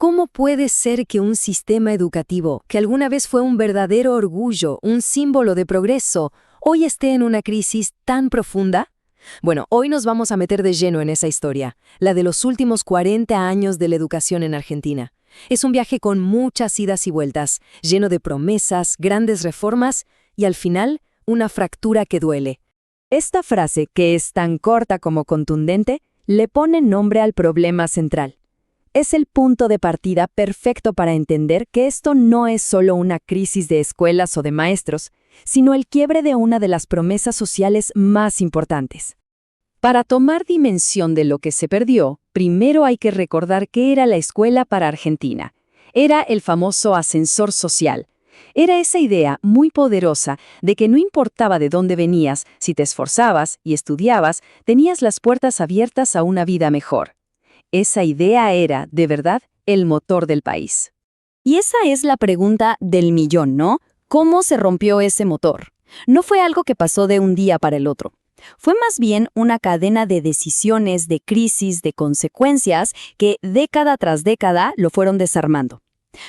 ¿Cómo puede ser que un sistema educativo, que alguna vez fue un verdadero orgullo, un símbolo de progreso, hoy esté en una crisis tan profunda? Bueno, hoy nos vamos a meter de lleno en esa historia, la de los últimos 40 años de la educación en Argentina. Es un viaje con muchas idas y vueltas, lleno de promesas, grandes reformas y al final, una fractura que duele. Esta frase, que es tan corta como contundente, le pone nombre al problema central. Es el punto de partida perfecto para entender que esto no es solo una crisis de escuelas o de maestros, sino el quiebre de una de las promesas sociales más importantes. Para tomar dimensión de lo que se perdió, primero hay que recordar qué era la escuela para Argentina. Era el famoso ascensor social. Era esa idea muy poderosa de que no importaba de dónde venías, si te esforzabas y estudiabas, tenías las puertas abiertas a una vida mejor. Esa idea era, de verdad, el motor del país. Y esa es la pregunta del millón, ¿no? ¿Cómo se rompió ese motor? No fue algo que pasó de un día para el otro. Fue más bien una cadena de decisiones, de crisis, de consecuencias que década tras década lo fueron desarmando.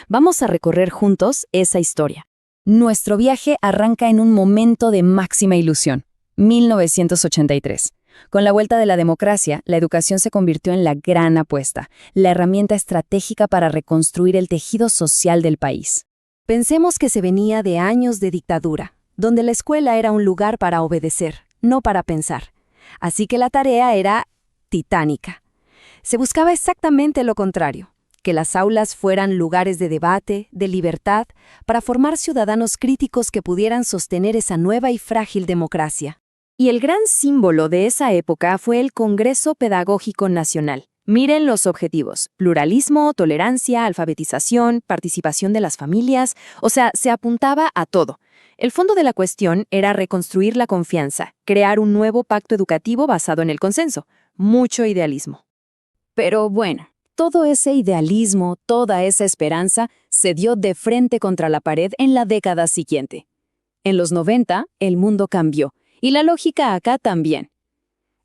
Vamos a recorrer juntos esa historia. Nuestro viaje arranca en un momento de máxima ilusión, 1983. Con la vuelta de la democracia, la educación se convirtió en la gran apuesta, la herramienta estratégica para reconstruir el tejido social del país. Pensemos que se venía de años de dictadura, donde la escuela era un lugar para obedecer, no para pensar. Así que la tarea era titánica. Se buscaba exactamente lo contrario, que las aulas fueran lugares de debate, de libertad, para formar ciudadanos críticos que pudieran sostener esa nueva y frágil democracia. Y el gran símbolo de esa época fue el Congreso Pedagógico Nacional. Miren los objetivos: pluralismo, tolerancia, alfabetización, participación de las familias, o sea, se apuntaba a todo. El fondo de la cuestión era reconstruir la confianza, crear un nuevo pacto educativo basado en el consenso. Mucho idealismo. Pero bueno, todo ese idealismo, toda esa esperanza, se dio de frente contra la pared en la década siguiente. En los 90, el mundo cambió. Y la lógica acá también.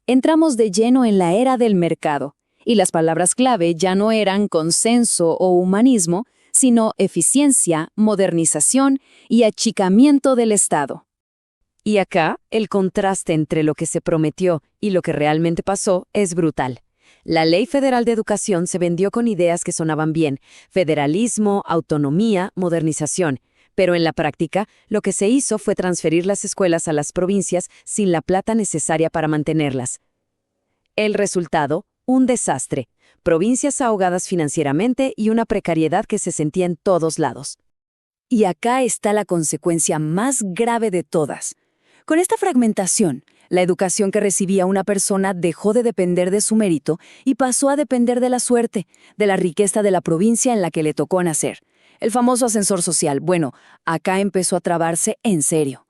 Entramos de lleno en la era del mercado, y las palabras clave ya no eran consenso o humanismo, sino eficiencia, modernización y achicamiento del Estado. Y acá, el contraste entre lo que se prometió y lo que realmente pasó es brutal. La Ley Federal de Educación se vendió con ideas que sonaban bien: federalismo, autonomía, modernización. Pero en la práctica, lo que se hizo fue transferir las escuelas a las provincias sin la plata necesaria para mantenerlas. El resultado, un desastre, provincias ahogadas financieramente y una precariedad que se sentía en todos lados. Y acá está la consecuencia más grave de todas. Con esta fragmentación, la educación que recibía una persona dejó de depender de su mérito y pasó a depender de la suerte, de la riqueza de la provincia en la que le tocó nacer. El famoso ascensor social. Bueno, acá empezó a trabarse en serio.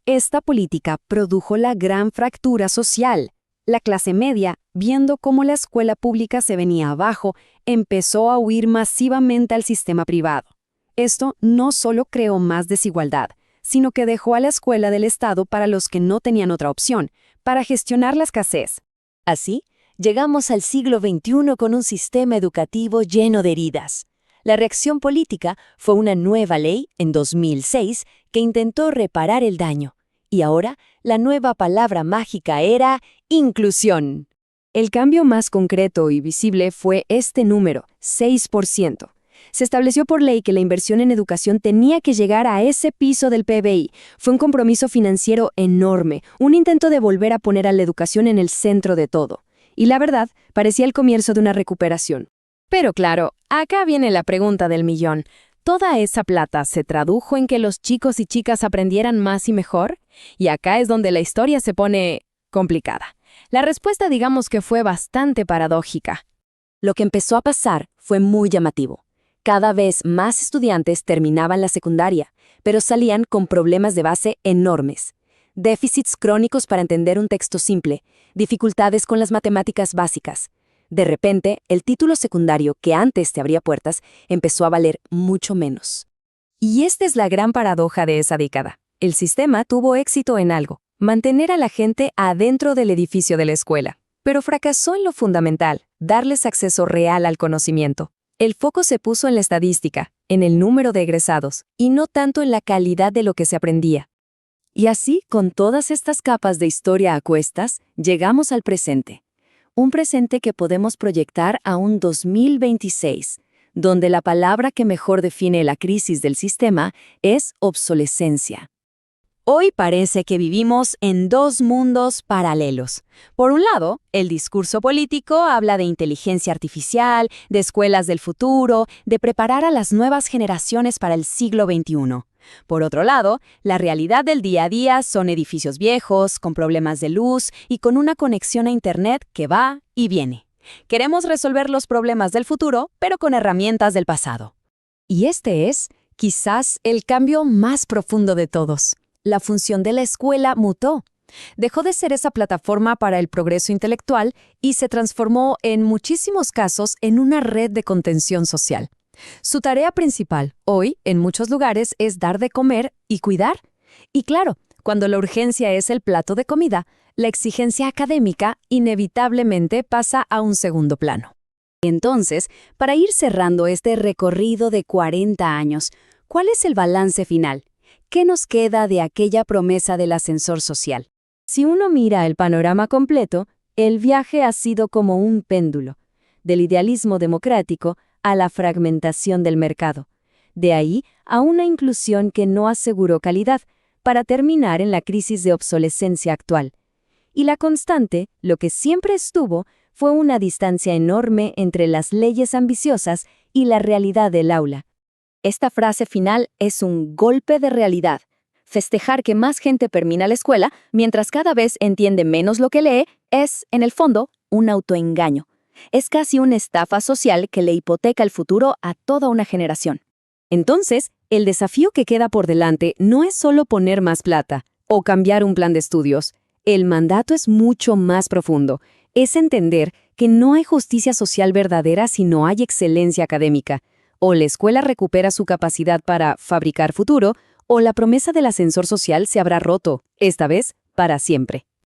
Esta política produjo la gran fractura social. La clase media, viendo cómo la escuela pública se venía abajo, empezó a huir masivamente al sistema privado. Esto no solo creó más desigualdad, sino que dejó a la escuela del Estado para los que no tenían otra opción, para gestionar la escasez. Así, llegamos al siglo XXI con un sistema educativo lleno de heridas. La reacción política fue una nueva ley, en 2006, que intentó reparar el daño. Y ahora, la nueva palabra mágica era inclusión. El cambio más concreto y visible fue este número, 6%. Se estableció por ley que la inversión en educación tenía que llegar a ese piso del PBI. Fue un compromiso financiero enorme, un intento de volver a poner a la educación en el centro de todo. Y la verdad, parecía el comienzo de una recuperación. Pero claro, acá viene la pregunta del millón. ¿Toda esa plata se tradujo en que los chicos y chicas aprendieran más y mejor? Y acá es donde la historia se pone complicada. La respuesta, digamos que fue bastante paradójica. Lo que empezó a pasar fue muy llamativo. Cada vez más estudiantes terminaban la secundaria, pero salían con problemas de base enormes. Déficits crónicos para entender un texto simple, dificultades con las matemáticas básicas. De repente, el título secundario, que antes te abría puertas, empezó a valer mucho menos. Y esta es la gran paradoja de esa década. El sistema tuvo éxito en algo: mantener a la gente adentro del edificio de la escuela. Pero fracasó en lo fundamental: darles acceso real al conocimiento. El foco se puso en la estadística, en el número de egresados, y no tanto en la calidad de lo que se aprendía. Y así, con todas estas capas de historia a cuestas, llegamos al presente. Un presente que podemos proyectar a un 2026, donde la palabra que mejor define la crisis del sistema es obsolescencia. Hoy parece que vivimos en dos mundos paralelos. Por un lado, el discurso político habla de inteligencia artificial, de escuelas del futuro, de preparar a las nuevas generaciones para el siglo XXI. Por otro lado, la realidad del día a día son edificios viejos, con problemas de luz y con una conexión a Internet que va y viene. Queremos resolver los problemas del futuro, pero con herramientas del pasado. Y este es, quizás, el cambio más profundo de todos. La función de la escuela mutó. Dejó de ser esa plataforma para el progreso intelectual y se transformó, en muchísimos casos, en una red de contención social. Su tarea principal, hoy, en muchos lugares, es dar de comer y cuidar. Y claro, cuando la urgencia es el plato de comida, la exigencia académica inevitablemente pasa a un segundo plano. Entonces, para ir cerrando este recorrido de 40 años, ¿cuál es el balance final? ¿Qué nos queda de aquella promesa del ascensor social? Si uno mira el panorama completo, el viaje ha sido como un péndulo, del idealismo democrático a la fragmentación del mercado. De ahí a una inclusión que no aseguró calidad, para terminar en la crisis de obsolescencia actual. Y la constante, lo que siempre estuvo, fue una distancia enorme entre las leyes ambiciosas y la realidad del aula. Esta frase final es un golpe de realidad. Festejar que más gente termina la escuela, mientras cada vez entiende menos lo que lee, es, en el fondo, un autoengaño. Es casi una estafa social que le hipoteca el futuro a toda una generación. Entonces, el desafío que queda por delante no es solo poner más plata o cambiar un plan de estudios. El mandato es mucho más profundo. Es entender que no hay justicia social verdadera si no hay excelencia académica. O la escuela recupera su capacidad para fabricar futuro, o la promesa del ascensor social se habrá roto, esta vez para siempre.